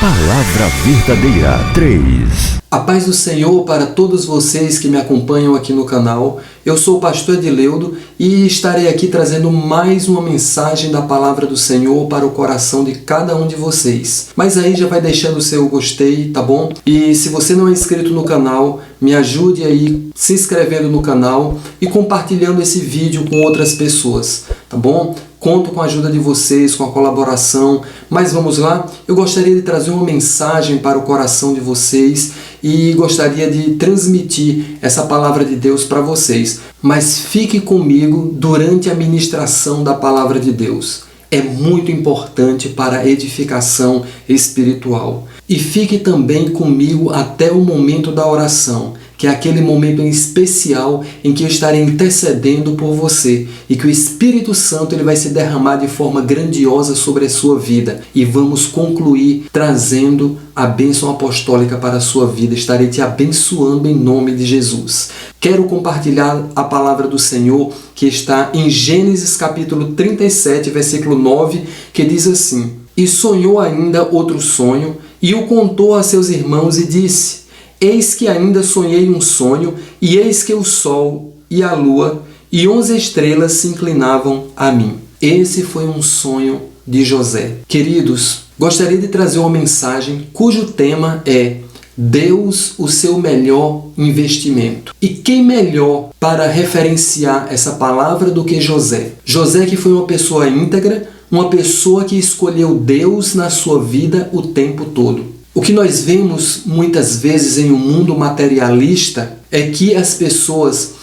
Palavra Verdadeira 3. A paz do Senhor para todos vocês que me acompanham aqui no canal. Eu sou o pastor Edileudo e estarei aqui trazendo mais uma mensagem da Palavra do Senhor para o coração de cada um de vocês. Mas aí já vai deixando o seu gostei, tá bom? E se você não é inscrito no canal, me ajude aí se inscrevendo no canal e compartilhando esse vídeo com outras pessoas, tá bom? Conto com a ajuda de vocês, com a colaboração, mas vamos lá? Eu gostaria de trazer uma mensagem para o coração de vocês e gostaria de transmitir essa palavra de Deus para vocês. Mas fique comigo durante a ministração da palavra de Deus. É muito importante para a edificação espiritual. E fique também comigo até o momento da oração, que é aquele momento em especial em que eu estarei intercedendo por você e que o Espírito Santo ele vai se derramar de forma grandiosa sobre a sua vida. E vamos concluir trazendo a bênção apostólica para a sua vida. Estarei te abençoando em nome de Jesus. Quero compartilhar a palavra do Senhor que está em Gênesis capítulo 37, versículo 9, que diz assim: E sonhou ainda outro sonho, e o contou a seus irmãos e disse: Eis que ainda sonhei um sonho, e eis que o sol e a lua e 11 estrelas se inclinavam a mim. Esse foi um sonho de José. Queridos, gostaria de trazer uma mensagem cujo tema é Deus, o seu melhor investimento. E quem melhor para referenciar essa palavra do que José? José, que foi uma pessoa íntegra, uma pessoa que escolheu Deus na sua vida o tempo todo. O que nós vemos muitas vezes em um mundo materialista é que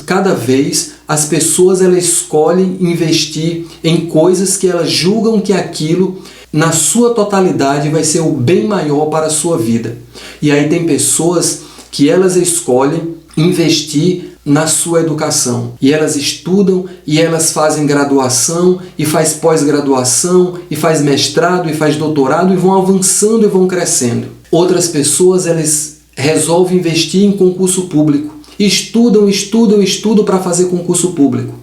cada vez as pessoas elas escolhem investir em coisas que elas julgam que aquilo na sua totalidade vai ser o bem maior para a sua vida. E aí tem pessoas que elas escolhem investir na sua educação. E elas estudam, e elas fazem graduação, e faz pós-graduação, e faz mestrado, e faz doutorado, e vão avançando e vão crescendo. Outras pessoas elas resolvem investir em concurso público. Estudam para fazer concurso público.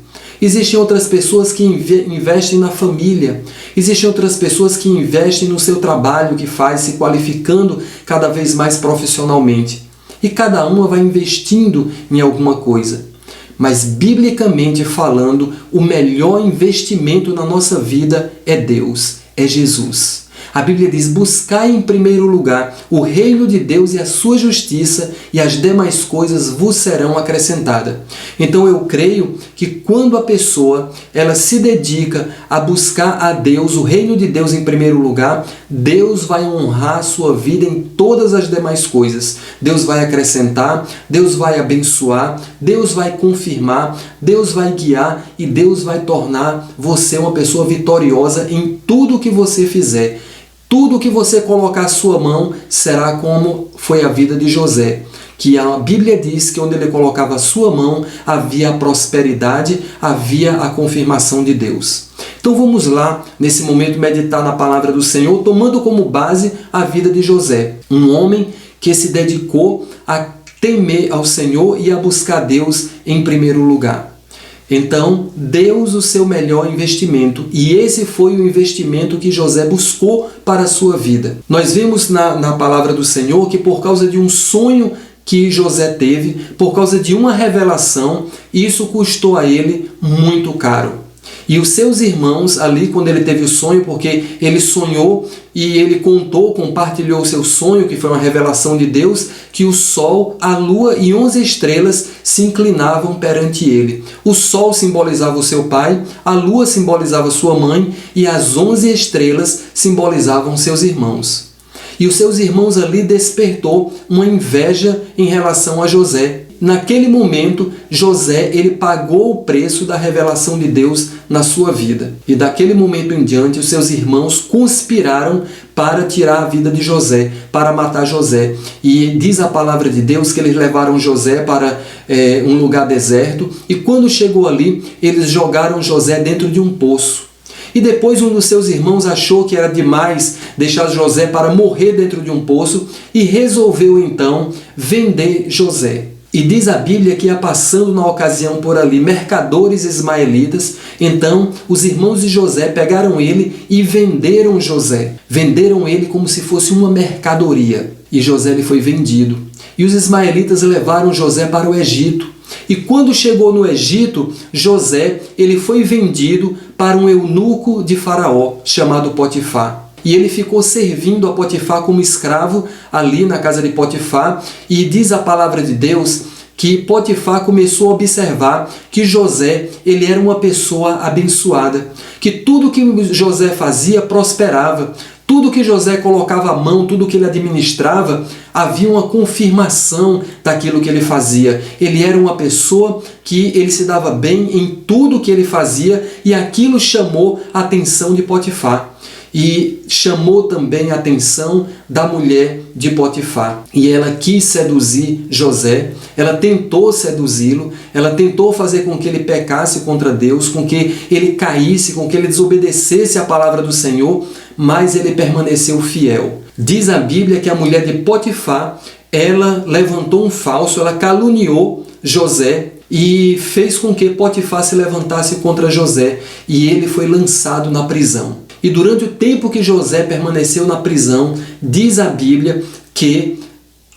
Existem outras pessoas que investem na família. Existem outras pessoas que investem no seu trabalho que faz, se qualificando cada vez mais profissionalmente. E cada uma vai investindo em alguma coisa. Mas, biblicamente falando, o melhor investimento na nossa vida é Deus, é Jesus. A Bíblia diz: buscai em primeiro lugar o reino de Deus e a sua justiça, e as demais coisas vos serão acrescentadas. Então eu creio que quando a pessoa ela se dedica a buscar a Deus, o reino de Deus em primeiro lugar, Deus vai honrar a sua vida em todas as demais coisas. Deus vai acrescentar, Deus vai abençoar, Deus vai confirmar, Deus vai guiar e Deus vai tornar você uma pessoa vitoriosa em tudo que você fizer. Tudo que você colocar a sua mão será como foi a vida de José, que a Bíblia diz que onde ele colocava a sua mão havia a prosperidade, havia a confirmação de Deus. Então vamos lá, nesse momento, meditar na palavra do Senhor, tomando como base a vida de José, um homem que se dedicou a temer ao Senhor e a buscar Deus em primeiro lugar. Então, Deus, o seu melhor investimento, e esse foi o investimento que José buscou para a sua vida. Nós vimos na palavra do Senhor que por causa de um sonho que José teve, por causa de uma revelação, isso custou a ele muito caro. E os seus irmãos ali, quando ele teve o sonho, porque ele sonhou e ele compartilhou o seu sonho, que foi uma revelação de Deus, que o sol, a lua e 11 estrelas se inclinavam perante ele. O sol simbolizava o seu pai, a lua simbolizava sua mãe e as 11 estrelas simbolizavam seus irmãos. E os seus irmãos ali despertou uma inveja em relação a José. Naquele momento, José ele pagou o preço da revelação de Deus na sua vida. E daquele momento em diante, os seus irmãos conspiraram para tirar a vida de José, para matar José. E diz a palavra de Deus que eles levaram José para um lugar deserto. E quando chegou ali, eles jogaram José dentro de um poço. E depois um dos seus irmãos achou que era demais deixar José para morrer dentro de um poço e resolveu então vender José. E diz a Bíblia que ia passando na ocasião por ali mercadores ismaelitas. Então os irmãos de José pegaram ele e venderam José. Venderam ele como se fosse uma mercadoria. E José ele foi vendido. E os ismaelitas levaram José para o Egito. E quando chegou no Egito, José ele foi vendido para um eunuco de Faraó, chamado Potifar. E ele ficou servindo a Potifar como escravo ali na casa de Potifar. E diz a palavra de Deus que Potifar começou a observar que José ele era uma pessoa abençoada. Que tudo que José fazia prosperava. Tudo que José colocava a mão, tudo que ele administrava, havia uma confirmação daquilo que ele fazia. Ele era uma pessoa que ele se dava bem em tudo que ele fazia e aquilo chamou a atenção de Potifar. E chamou também a atenção da mulher de Potifar. E ela quis seduzir José, ela tentou seduzi-lo, ela tentou fazer com que ele pecasse contra Deus, com que ele caísse, com que ele desobedecesse a palavra do Senhor, mas ele permaneceu fiel. Diz a Bíblia que a mulher de Potifar, ela levantou um falso, ela caluniou José e fez com que Potifar se levantasse contra José e ele foi lançado na prisão. E durante o tempo que José permaneceu na prisão, diz a Bíblia que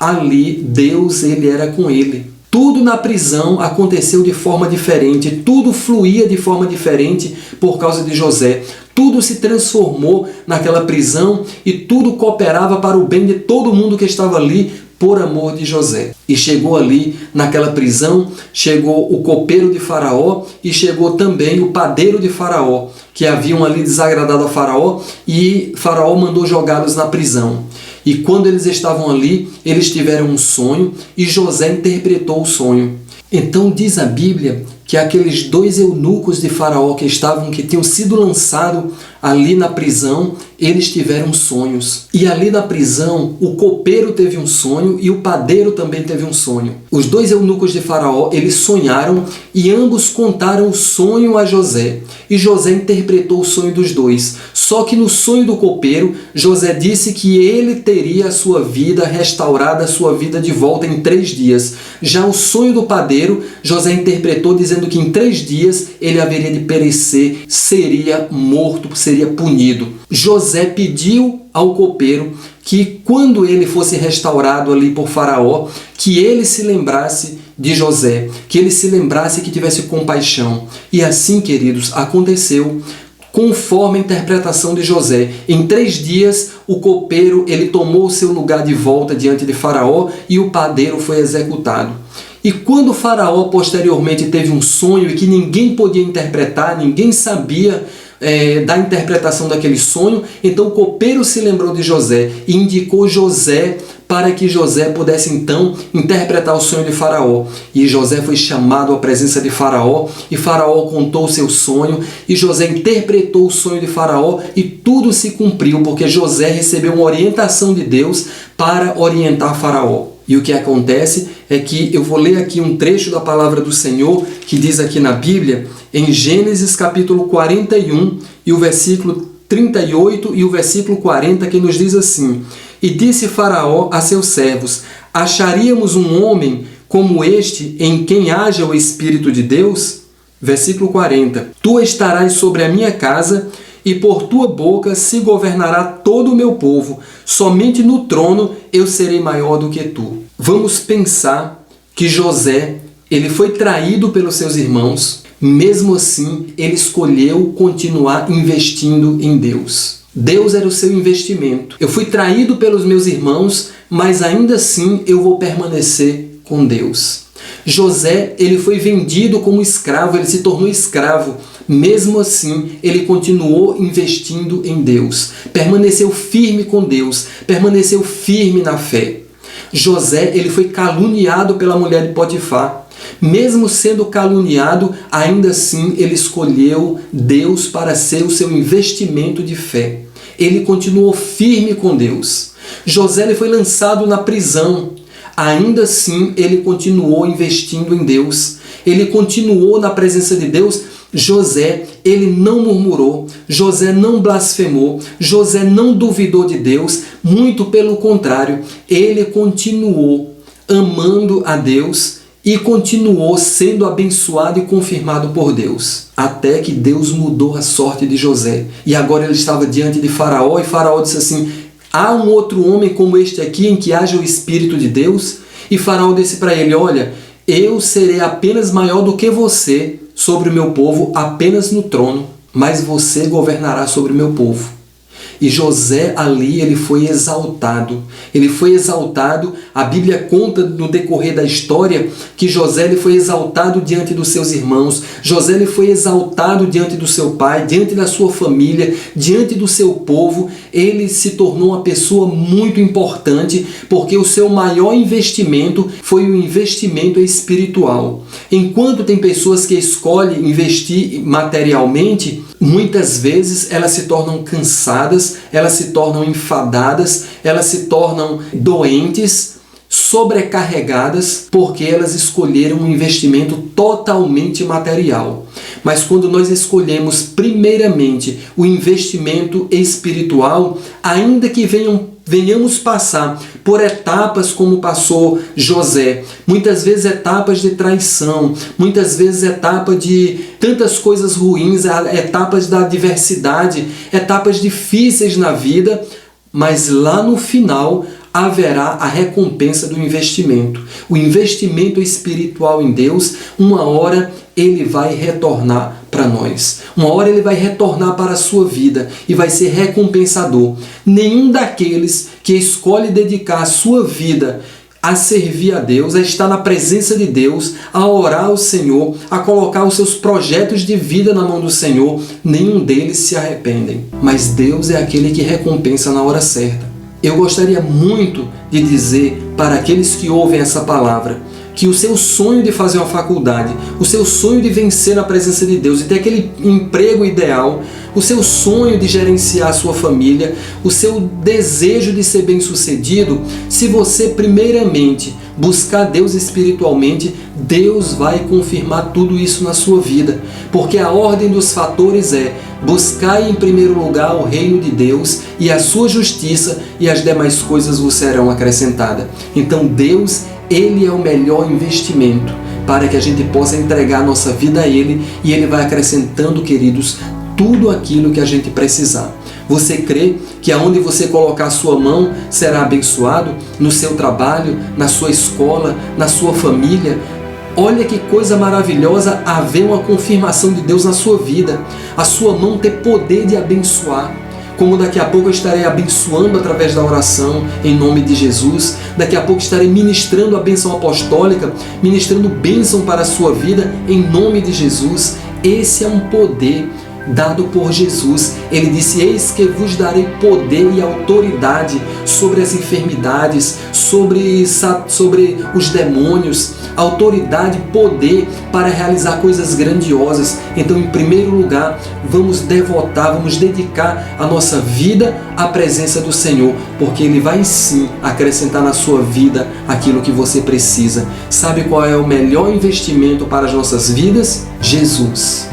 ali Deus ele era com ele. Tudo na prisão aconteceu de forma diferente, tudo fluía de forma diferente por causa de José. Tudo se transformou naquela prisão e tudo cooperava para o bem de todo mundo que estava ali por amor de José. E chegou ali naquela prisão, chegou o copeiro de Faraó e chegou também o padeiro de Faraó, que haviam ali desagradado a Faraó, e Faraó mandou jogá-los na prisão. E quando eles estavam ali, eles tiveram um sonho e José interpretou o sonho. Então diz a Bíblia que aqueles dois eunucos de Faraó que tinham sido lançados ali na prisão, eles tiveram sonhos. E ali na prisão, o copeiro teve um sonho e o padeiro também teve um sonho. Os dois eunucos de Faraó, eles sonharam e ambos contaram o sonho a José. E José interpretou o sonho dos dois. Só que no sonho do copeiro, José disse que ele teria a sua vida restaurada, a sua vida de volta em 3 dias. Já o sonho do padeiro, José interpretou dizendo que em 3 dias ele haveria de perecer, seria morto, seria punido. José pediu ao copeiro que quando ele fosse restaurado ali por Faraó, que ele se lembrasse de José, que ele se lembrasse, que tivesse compaixão. E assim, queridos, aconteceu conforme a interpretação de José. Em 3 dias, o copeiro ele tomou o seu lugar de volta diante de Faraó e o padeiro foi executado. E quando Faraó posteriormente teve um sonho e que ninguém podia interpretar, ninguém sabia da interpretação daquele sonho, então o copeiro se lembrou de José e indicou José para que José pudesse então interpretar o sonho de Faraó. E José foi chamado à presença de Faraó e Faraó contou o seu sonho e José interpretou o sonho de Faraó e tudo se cumpriu porque José recebeu uma orientação de Deus para orientar Faraó. E o que acontece é que eu vou ler aqui um trecho da palavra do Senhor que diz aqui na Bíblia, em Gênesis capítulo 41 e o versículo 38 e o versículo 40, que nos diz assim: E disse Faraó a seus servos: Acharíamos um homem como este em quem haja o Espírito de Deus? Versículo 40. Tu estarás sobre a minha casa e por tua boca se governará todo o meu povo. Somente no trono eu serei maior do que tu. Vamos pensar que José, ele foi traído pelos seus irmãos, mesmo assim ele escolheu continuar investindo em Deus. Deus era o seu investimento. Eu fui traído pelos meus irmãos, mas ainda assim eu vou permanecer com Deus. José, ele foi vendido como escravo, ele se tornou escravo. Mesmo assim, ele continuou investindo em Deus. Permaneceu firme com Deus, permaneceu firme na fé. José, ele foi caluniado pela mulher de Potifar. Mesmo sendo caluniado, ainda assim ele escolheu Deus para ser o seu investimento de fé. Ele continuou firme com Deus. José, ele foi lançado na prisão. Ainda assim, ele continuou investindo em Deus. Ele continuou na presença de Deus. José, ele não murmurou, José não blasfemou, José não duvidou de Deus, muito pelo contrário, ele continuou amando a Deus e continuou sendo abençoado e confirmado por Deus. Até que Deus mudou a sorte de José. E agora ele estava diante de Faraó, e Faraó disse assim: há um outro homem como este aqui em que haja o Espírito de Deus? E Faraó disse para ele: olha, eu serei apenas maior do que você sobre o meu povo, apenas no trono, mas você governará sobre o meu povo. E José ali, ele foi exaltado. Ele foi exaltado. A Bíblia conta no decorrer da história que José ele foi exaltado diante dos seus irmãos. José ele foi exaltado diante do seu pai, diante da sua família, diante do seu povo. Ele se tornou uma pessoa muito importante porque o seu maior investimento foi o investimento espiritual. Enquanto tem pessoas que escolhem investir materialmente, muitas vezes elas se tornam cansadas, elas se tornam enfadadas, elas se tornam doentes, sobrecarregadas, porque elas escolheram um investimento totalmente material. Mas quando nós escolhemos primeiramente o investimento espiritual, ainda que venhamos passar por etapas como passou José, muitas vezes etapas de traição, muitas vezes etapas de tantas coisas ruins, etapas da adversidade, etapas difíceis na vida, mas lá no final haverá a recompensa do investimento. O investimento espiritual em Deus, uma hora ele vai retornar para nós. Uma hora ele vai retornar para a sua vida e vai ser recompensador. Nenhum daqueles que escolhe dedicar a sua vida a servir a Deus, a estar na presença de Deus, a orar ao Senhor, a colocar os seus projetos de vida na mão do Senhor, nenhum deles se arrependem. Mas Deus é aquele que recompensa na hora certa. Eu gostaria muito de dizer para aqueles que ouvem essa palavra que o seu sonho de fazer uma faculdade, o seu sonho de vencer na presença de Deus e ter aquele emprego ideal, o seu sonho de gerenciar a sua família, o seu desejo de ser bem-sucedido, se você primeiramente buscar Deus espiritualmente, Deus vai confirmar tudo isso na sua vida, porque a ordem dos fatores é: buscai em primeiro lugar o reino de Deus e a sua justiça, e as demais coisas vos serão acrescentadas. Então Deus, Ele é o melhor investimento para que a gente possa entregar a nossa vida a Ele, e Ele vai acrescentando, queridos, tudo aquilo que a gente precisar. Você crê que aonde você colocar a sua mão será abençoado? No seu trabalho, na sua escola, na sua família? Olha que coisa maravilhosa haver uma confirmação de Deus na sua vida. A sua mão ter poder de abençoar. Como daqui a pouco eu estarei abençoando através da oração, em nome de Jesus. Daqui a pouco estarei ministrando a bênção apostólica, ministrando bênção para a sua vida, em nome de Jesus. Esse é um poder dado por Jesus. Ele disse: eis que vos darei poder e autoridade sobre as enfermidades, sobre os demônios, autoridade, poder para realizar coisas grandiosas. Então, em primeiro lugar, vamos dedicar a nossa vida à presença do Senhor, porque Ele vai sim acrescentar na sua vida aquilo que você precisa. Sabe qual é o melhor investimento para as nossas vidas? Jesus,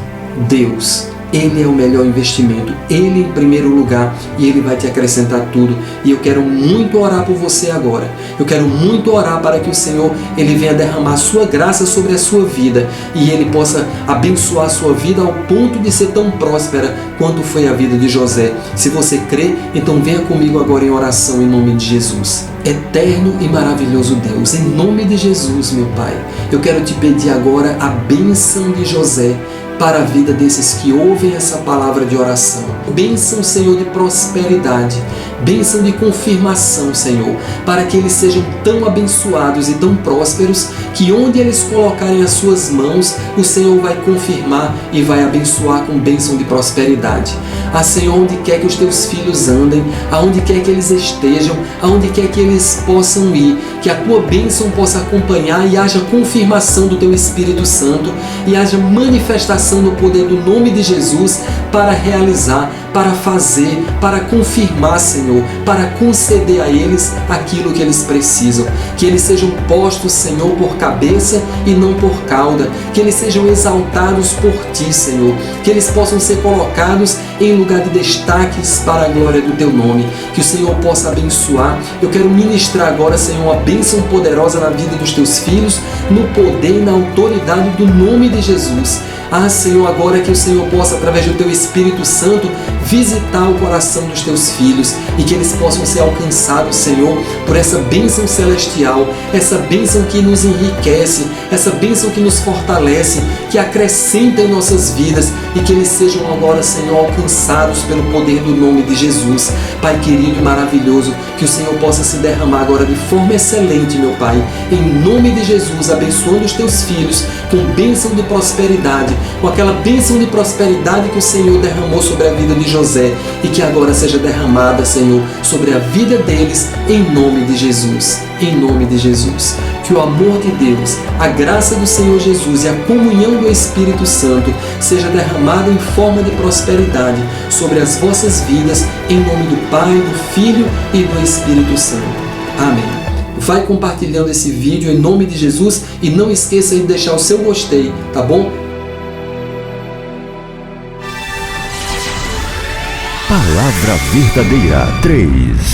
Deus. Ele é o melhor investimento, Ele em primeiro lugar, e Ele vai te acrescentar tudo. E eu quero muito orar por você agora. Eu quero muito orar para que o Senhor Ele venha derramar a sua graça sobre a sua vida e Ele possa abençoar a sua vida ao ponto de ser tão próspera quanto foi a vida de José. Se você crê, então venha comigo agora em oração em nome de Jesus. Eterno e maravilhoso Deus, em nome de Jesus, meu Pai, eu quero te pedir agora a bênção de José para a vida desses que ouvem essa palavra de oração. Bênção, Senhor, de prosperidade, bênção de confirmação, Senhor, para que eles sejam tão abençoados e tão prósperos que onde eles colocarem as suas mãos, o Senhor vai confirmar e vai abençoar com bênção de prosperidade. Ah, Senhor, onde quer que os teus filhos andem, aonde quer que eles estejam, aonde quer que eles possam ir, que a tua bênção possa acompanhar e haja confirmação do teu Espírito Santo e haja manifestação do poder do nome de Jesus para realizar, para fazer, para confirmar, Senhor, Senhor, para conceder a eles aquilo que eles precisam. Que eles sejam postos, Senhor, por cabeça e não por cauda. Que eles sejam exaltados por Ti, Senhor. Que eles possam ser colocados em lugar de destaques para a glória do Teu nome. Que o Senhor possa abençoar. Eu quero ministrar agora, Senhor, uma bênção poderosa na vida dos Teus filhos, no poder e na autoridade do nome de Jesus. Ah, Senhor, agora que o Senhor possa, através do Teu Espírito Santo, visitar o coração dos Teus filhos e que eles possam ser alcançados, Senhor, por essa bênção celestial, essa bênção que nos enriquece, essa bênção que nos fortalece, que acrescenta em nossas vidas e que eles sejam agora, Senhor, alcançados pelo poder do nome de Jesus. Pai querido e maravilhoso, que o Senhor possa se derramar agora de forma excelente, meu Pai, em nome de Jesus, abençoando os Teus filhos com bênção de prosperidade, com aquela bênção de prosperidade que o Senhor derramou sobre a vida de José e que agora seja derramada, Senhor, sobre a vida deles, em nome de Jesus. Em nome de Jesus. Que o amor de Deus, a graça do Senhor Jesus e a comunhão do Espírito Santo seja derramada em forma de prosperidade sobre as vossas vidas, em nome do Pai, do Filho e do Espírito Santo. Amém. Vai compartilhando esse vídeo em nome de Jesus e não esqueça de deixar o seu gostei, tá bom? Palavra Verdadeira 3.